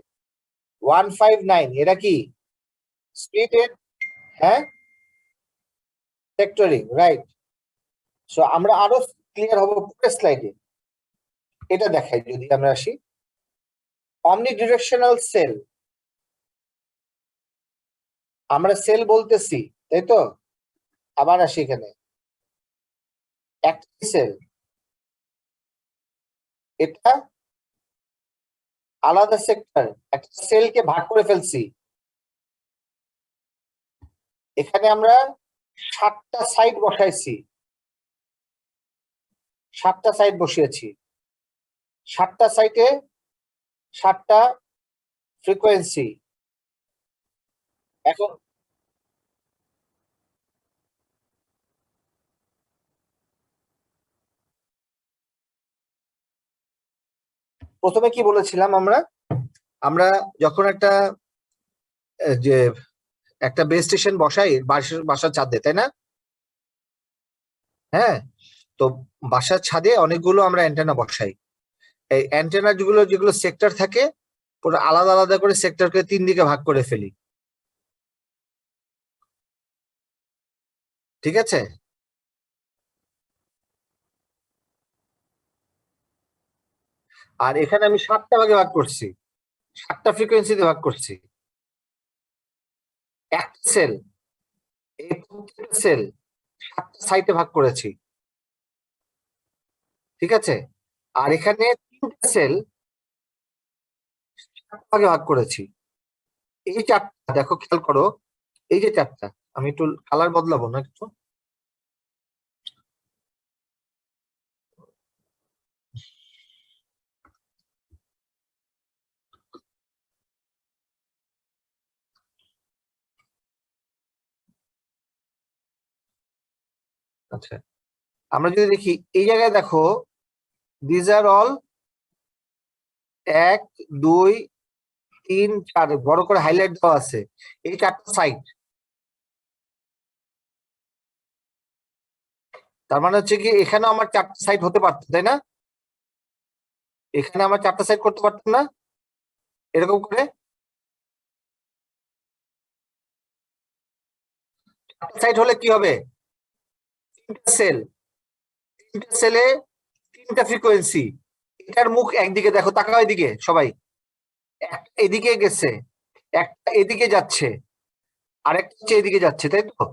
159 এটা কি স্প্লিটেড? হ্যাঁ, সেক্টরিং, রাইট। সো আমরা আরো ক্লিয়ার হব পরের স্লাইডে। এটা দেখাই যদি আমরা আসি, অমনিডিরেকশনাল সেল। আমরা সেল বলতেছি, তাই তো? আবার আসি এখানে, একটা সেল, এটা আলাদা সেক্টর, একটা সেলকে ভাগ করে ফেলছি। এখানে আমরা 7টা সাইড বসাইছি, 7টা সাইড বসিয়েছি। 7টা সাইটে 7টা ফ্রিকোয়েন্সি। এখন প্রথমে কি বলেছিলাম আমরা আমরা যখন একটা যে একটা বেস স্টেশন বসাই বাসার ছাদে, তাই না? হ্যাঁ, তো বাসার ছাদে অনেকগুলো আমরা অ্যান্টেনা বসাই। এই অ্যান্টেনা যেগুলো সেক্টর থাকে, পুরো আলাদা আলাদা করে সেক্টরকে 3 দিকে ভাগ করে ফেলি, ঠিক আছে? আর এখানে আমি 7টা ভাগে ভাগ করছি, 7টা ফ্রিকোয়েন্সিতে ভাগ করছি। একটা সেল, এই প্রত্যেকটা সেল 7টা সাইটে ভাগ করেছি, ঠিক আছে? আর এখানে 3টা সেল ভাগে ভাগ করেছি। এই 4টা দেখো, খেয়াল করো, এই যে 4টা, আমি একটু কালার বদলাবো না একটু? আচ্ছা, আমরা যদি দেখি এই জায়গায় দেখো, দিজ আর অল 1 2 3 4 বড় করে হাইলাইট দেওয়া আছে, এই 4টা সাইট। তার মানে হচ্ছে কি এখানে আমার 4টা সাইট হতে পারতো, তাই না? এখানে আমার 4টা সাইট করতে পারতাম না এরকম করে? 4টা সাইট হলে কি হবে? 3টা সেল, 3টা সেলে 3টা ফ্রিকোয়েন্সি। এটার মুখ একদিকে, দেখো তাকাও এদিকে সবাই, একটা এদিকে গেছে, একটা এদিকে যাচ্ছে, আরেকটা হচ্ছে এদিকে যাচ্ছে, তাই তো?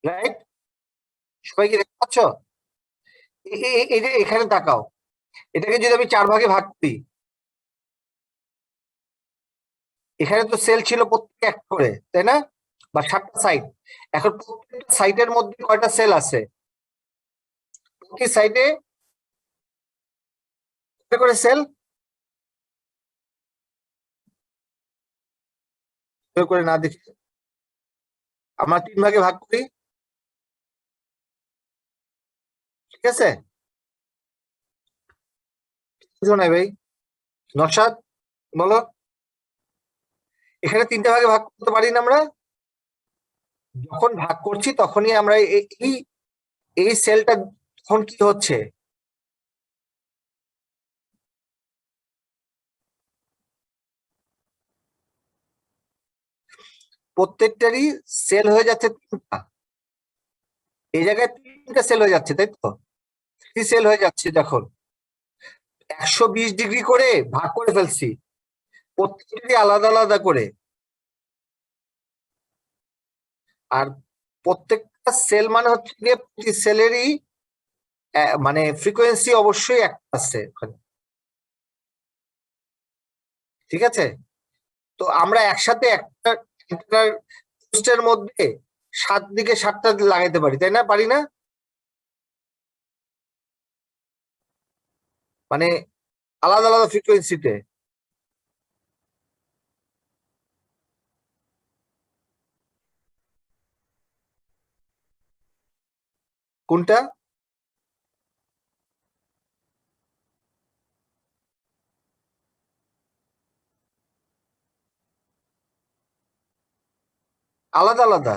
রাইট? সবাই কি দেখতে পাচ্ছ? এই যে এখানে তাকাও, এটাকে যদি আমি 4 ভাগে ভাগ করি, এখানে তো সেল ছিল প্রত্যেকে একটা করে, তাই না? বা 7টা সাইট। এখন প্রত্যেকটা সাইটের মধ্যে কয়টা সেল আছে? প্রতি সাইটে কয়টা করে সেল? করে না দেখি, আমরা 3 ভাগে ভাগ করি, ঠিক আছে? বুঝো না ভাই? নরসাদ, বলো। এখানে 3টে ভাগে ভাগ করতে পারি না আমরা? যখন ভাগ করছি তখনই আমরা এই সেলটা তখন কি হচ্ছে? প্রত্যেকটারই সেল হয়ে যাচ্ছে 3টা, এই জায়গায় 3টা সেল হয়ে যাচ্ছে, তাই তো? 3 সেল হয়ে যাচ্ছে, যখন 120 ডিগ্রি করে ভাগ করে ফেলছি প্রত্যেকটারই আলাদা আলাদা করে। আর প্রত্যেকটা সেল মানে হচ্ছে গিয়ে প্রতি সেলেরই মানে ফ্রিকোয়েন্সি অবশ্যই একটা আছে ওখানে, ঠিক আছে? তো আমরা একসাথে একটা পোস্টের মধ্যে 7 দিকে 7টা লাগাইতে পারি, তাই না? পারি না? মানে আলাদা আলাদা ফ্রিকোয়েন্সিতে। কোনটা? আলাদা আলাদা।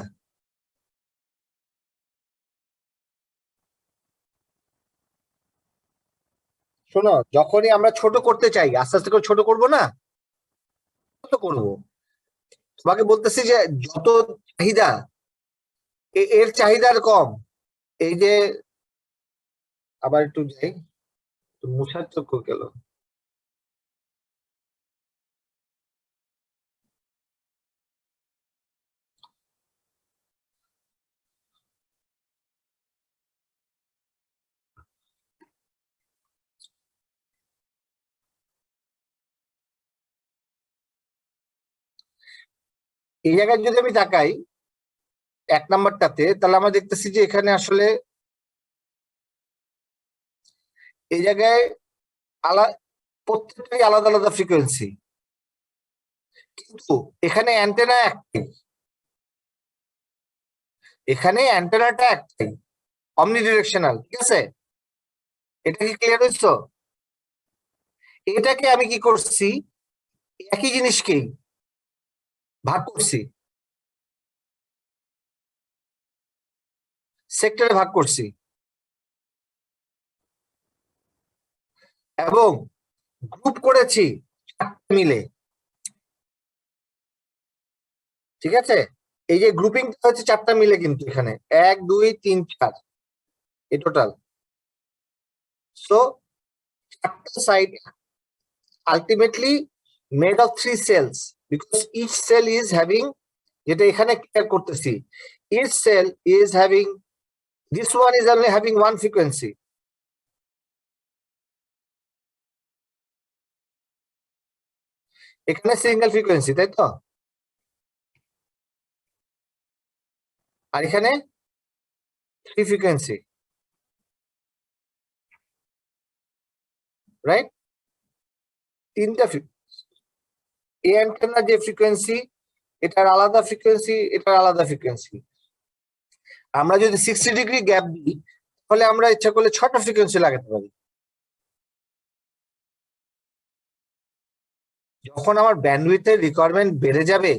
শোনো, যখনই আমরা ছোট করতে চাই, আস্তে আস্তে করে ছোট করবো না? ছোট করবো। তোমাকে বলতেছি যে যত চাহিদা, এর চাহিদার কম। এই যে, আবার একটু যাই, মুছার চক্ষু গেল। এই জায়গায় যদি আমি তাকাই 1 নাম্বারটাতে, তাহলে আমরা দেখতেছি যে এখানে আসলে এই জায়গায় প্রত্যেকটাই আলাদা আলাদা ফ্রিকোয়েন্সি, কিন্তু এখানে অ্যান্টেনা একটাই, এখানে অ্যান্টেনাটা একটাই, অমনিডিরেকশনাল, ঠিক আছে? এটা কি ক্লিয়ার হইছো? এটাকে আমি কি করছি, একই জিনিসকেই ভাগ করছি, সেক্টরে ভাগ করছি, এবং গ্রুপ করেছি চারটে মিলে, ঠিক আছে? এই যে গ্রুপিংটা হচ্ছে চারটা মিলে, কিন্তু এখানে 1 2 3 4 এই টোটাল। সো চারটা side ultimately made of 3 cells, because each cell is having, যেটা এখানে ক্লিয়ার করতেছি, each cell is having, this one is only having one frequency, এখানে সিঙ্গেল ফ্রিকোয়েন্সি, তাই তো? আর এখানে 3 ফ্রিকোয়েন্সি, রাইট? তিনটা এই অ্যান্টেনার যে ফ্রিকোয়েন্সি, এটার আলাদা ফ্রিকোয়েন্সি, এটার আলাদা ফ্রিকোয়েন্সি। আমরা যদি 60 ডিগ্রি গ্যাপ দিই, তাহলে আমরা ইচ্ছা করলে 6টা ফ্রিকোয়েন্সি লাগাতে পারি। যখন আমার ব্যান্ডউইথের রিকোয়ারমেন্ট বেড়ে যাবে,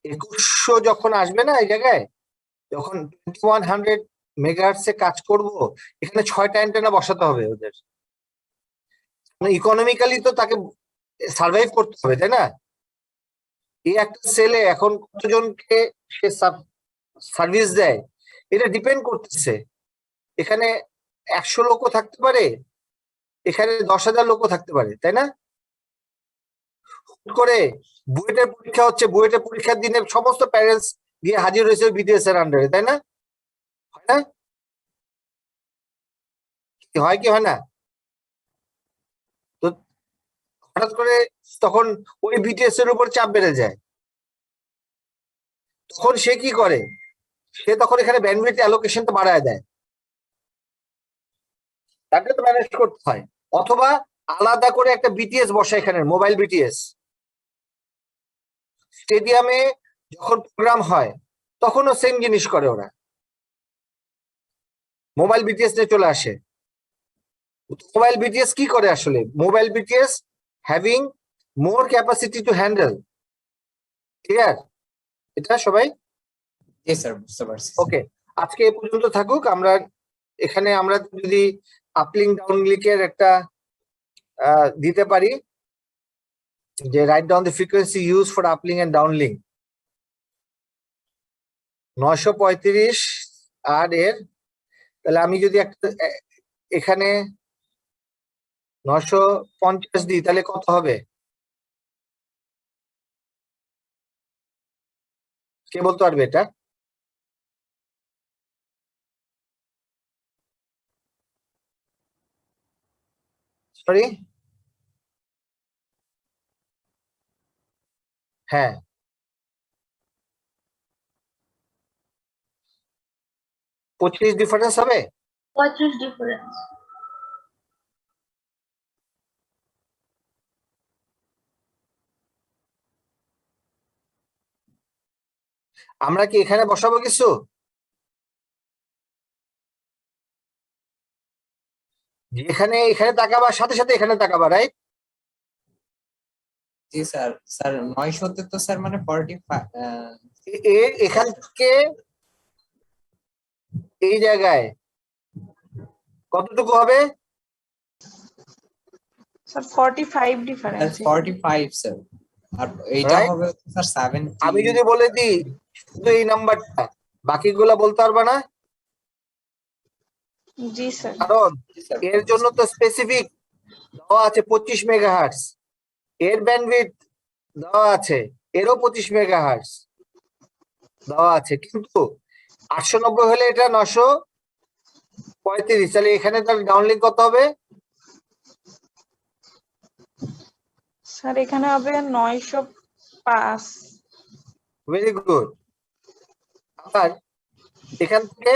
2100 যখন আসবে না এই জায়গায়, যখন 2100 মেগাহার্টজে কাজ করব, এখানে 6টা অ্যান্টেনা বসাতে হবে ওদের, মানে ইকোনমিক্যালি তো তাকে সার্ভাইভ করতে হবে, তাই না? এই একটা সেলে এখন কতজনকে সে সার্ভিস দেয়, এটা ডিপেন্ড করতেছে। এখানে 100 লোকও থাকতে পারে, এখানে 10,000 লোকও থাকতে পারে, তাই না? হুট করে বুয়েটের পরীক্ষা হচ্ছে, বুয়েটের পরীক্ষার দিনে সমস্ত প্যারেন্টস গিয়ে হাজির হয়েছে বিডিএস এর আন্ডারে, তাই না? হয় না? হয় কি হয় না? তো হঠাৎ করে তখন ওই বিটিএস এর উপর চাপ বেড়ে যায়, তখন সে কি করে, সে তখন এখানে ব্যান্ডউইথ অ্যালোকেশনটা বাড়ায় দেয়, তাকে তো ম্যানেজ করতে হয়। অথবা আলাদা করে একটা বিটিএস বসায়, এখানে মোবাইল বিটিএস। স্টেডিয়ামে যখন প্রোগ্রাম হয় তখনও সেম জিনিস করে ওরা, মোবাইল বিটিএস নিয়ে চলে আসে। মোবাইল বিটিএস কি করে আসলে? Mobile BTS having more capacity to handle, clear? এটা সবাই
জি স্যার, বুঝতে পারছি।
ওকে? আজকে এ পর্যন্ত থাকুক। আমরা এখানে আমরা যদি আপলিঙ্ক ডাউনলিংকের একটা দিতে পারি, যে right down the frequency use for uplink and downlink, 935 আর এর, তাহলে আমি যদি একটা এখানে 950 দিই, তাহলে কত হবে? কে বলতে পারবে এটা? সরি, হ্যাঁ, 25 ডিফারেন্স হবে।
35 ডিফারেন্স।
আমরা কি এখানে বসাবো কিছু? এখানে এখানে তাকাবার সাথে সাথে এখানে তাকাবা, রাইট?
জি স্যার। স্যার 900 তো স্যার মানে 45।
এখান থেকে এই জায়গায় কতটুকু হবে?
Sir 45 difference.
45 স্যার। আর এইটা
Right?
হবে স্যার 70।
আমি যদি বলে দিই শুধু এই নাম্বারটা, বাকিগুলা বলতে পারবা না?
জি স্যার।
কারণ এর জন্য তো স্পেসিফিক দেওয়া আছে 25 মেগাহার্টজ, এর ব্যান্ডউইথ দেওয়া আছে, এরও 25 মেগাহার্টজ দেওয়া আছে, কিন্তু 890 হলে এটা 935, তাহলে এখানে তার ডাউনলিংক কত হবে?
স্যার এখানে হবে 905।
Very good. আবার এখান থেকে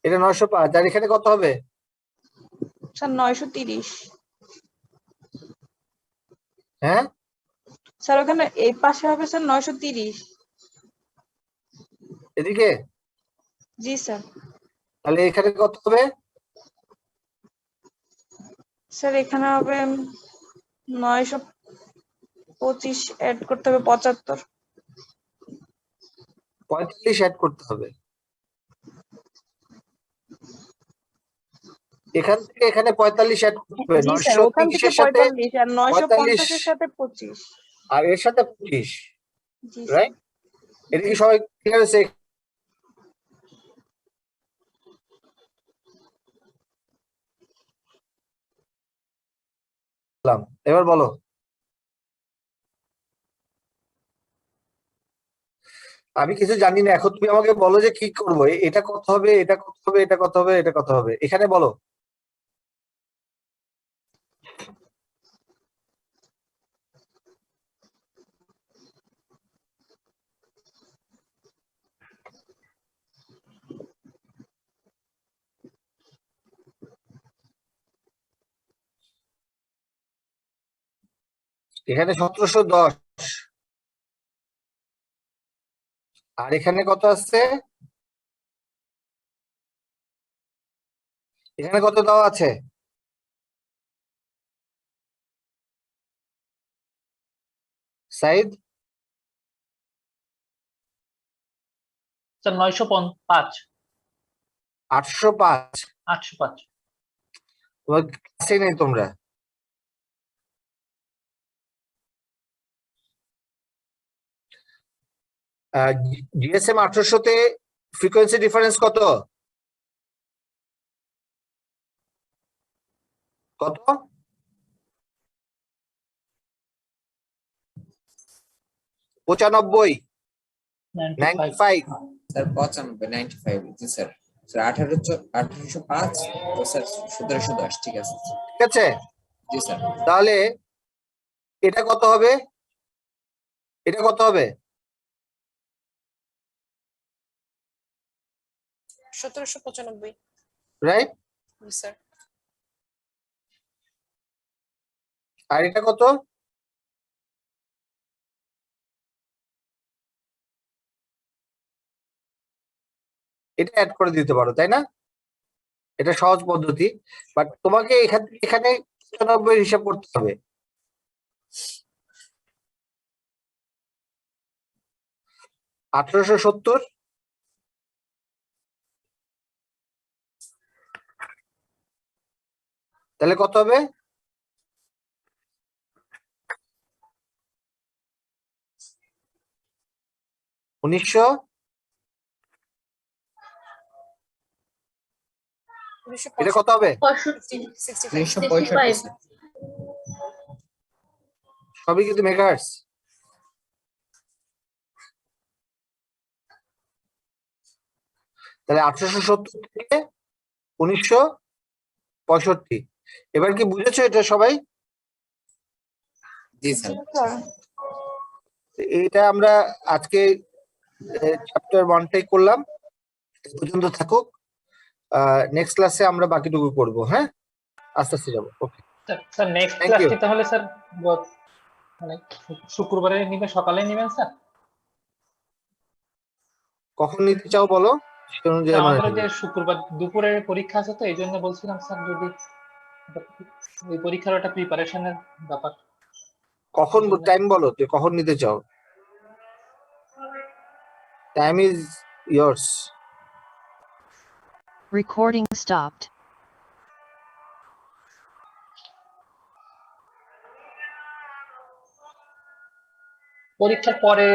এটা 905 আর এখানে কত হবে?
স্যার 930।
হ্যাঁ,
স্যার ওখানে এই পাশে হবে স্যার 930।
এদিকে
জি স্যার।
তাহলে এখানে কত হবে?
স্যার এখানে হবে 925 অ্যাড করতে হবে 75।
45 অ্যাড করতে হবে। এখান থেকে এখানে 45 অ্যাড করতে হবে।
জি স্যার ওখান থেকে
930 এর সাথে
45 আর 950 এর সাথে 25।
আর এর সাথে 25,
জি
রাইট? এটা কি সবাই ক্লিয়ার আছে? এবার বলো। আমি কিছু জানি না, এখন তুমি আমাকে বলো যে কি করবো, এটা কত হবে, এটা কত হবে, এটা কত হবে, এটা কত হবে, এখানে বলো। এখানে 1710 আর এখানে কত আছে? এখানে কত দেওয়া আছে? সাইদ,
স্যার 905।
805।
805।
তোমার ক্লাসে নেই তোমরা। জিএসএম 1800 তে ফ্রিকোয়েন্সি ডিফারেন্স কত? কত? 95, 95।
স্যার 95, 95, জি স্যার। স্যার 1805 তো স্যার 1710, ঠিক আছে
ঠিক আছে,
জি স্যার।
তাহলে এটা কত হবে? এটা কত হবে?
1795।
রাইট?
জি স্যার।
আর এটা কত? এটা অ্যাড করে দিতে পারো, তাই না? এটা সহজ পদ্ধতি, বাট তোমাকে এখান থেকে এখানে 95 হিসাব করতে হবে। $1870 তাহলে কত হবে? 1900, এটা কত হবে?
1965 স্যার।
সবই কিন্তু মেগাহার্টজ। তাহলে 1870 থেকে 1965। এবার কি বুঝেছো এটা সবাই?
জি স্যার।
স্যার
এটা আমরা আজকে চ্যাপ্টার 1টাই করলাম, এই পর্যন্ত থাকুক। নেক্সট ক্লাসে আমরা বাকিটুকু করব। হ্যাঁ, আস্তে আস্তে যাবো। ওকে,
স্যার নেক্সট
Thank you.
ক্লাসটি তাহলে স্যার মানে শুক্রবারে নিবেন, সকালে নিবেন স্যার?
কখন নিতে চাও বলো, সে অনুযায়ী আমরা
আমাদের
নিবো।
যে শুক্রবার দুপুরে পরীক্ষা আছে, তো এই জন্য বলছিলাম স্যার যদি ওই পরীক্ষার একটা প্রিপারেশনের ব্যাপার।
কখন টাইম বলো, তুই কখন নিতে চাও? Time is years.
Recording stopped.
পরীক্ষার পরে